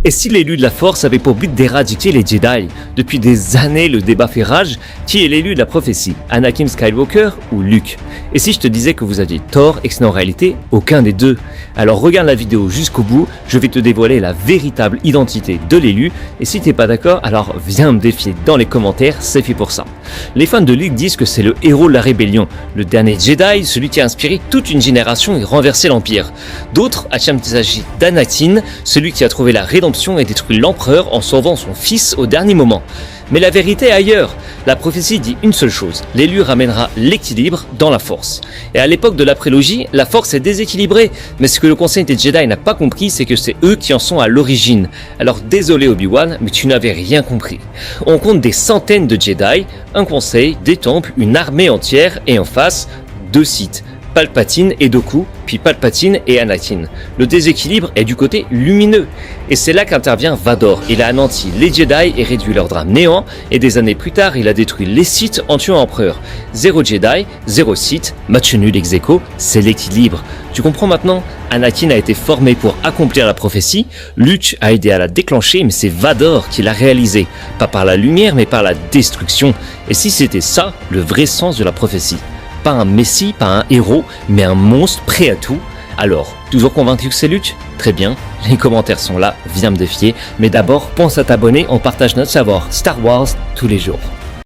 Et si l'élu de la Force avait pour but d'éradiquer les Jedi? Depuis des années, le débat fait rage. Qui est l'élu de la prophétie? Anakin Skywalker ou Luke? Et si je te disais que vous aviez tort et que ce n'est en réalité aucun des deux? Alors regarde la vidéo jusqu'au bout, je vais te dévoiler la véritable identité de l'élu. Et si t'es pas d'accord, alors viens me défier dans les commentaires, c'est fait pour ça. Les fans de Luke disent que c'est le héros de la rébellion, le dernier Jedi, celui qui a inspiré toute une génération et renversé l'Empire. D'autres affirment qu'il s'agit d'Anakin, celui qui a trouvé la rédemption et détruit l'empereur en sauvant son fils au dernier moment. Mais la vérité est ailleurs. La prophétie dit une seule chose, l'élu ramènera l'équilibre dans la Force. Et à l'époque de la prélogie, la Force est déséquilibrée, mais ce que le Conseil des Jedi n'a pas compris, c'est que c'est eux qui en sont à l'origine. Alors désolé Obi-Wan, mais tu n'avais rien compris. On compte des centaines de Jedi, un conseil, des temples, une armée entière, et en face, 2 Sith. Palpatine et Dooku, puis Palpatine et Anakin. Le déséquilibre est du côté lumineux. Et c'est là qu'intervient Vador. Il a anéanti les Jedi et réduit leur drame néant, et des années plus tard, il a détruit les Sith en tuant l'Empereur. 0 Jedi, 0 Sith, match nul ex aequo, c'est l'équilibre. Tu comprends maintenant? Anakin a été formé pour accomplir la prophétie, Luke a aidé à la déclencher, mais c'est Vador qui l'a réalisé. Pas par la lumière, mais par la destruction. Et si c'était ça, le vrai sens de la prophétie? Pas un messie, pas un héros, mais un monstre prêt à tout. Alors, toujours convaincu que c'est Luke? Très bien, les commentaires sont là, viens me défier. Mais d'abord, pense à t'abonner, on partage notre savoir Star Wars tous les jours.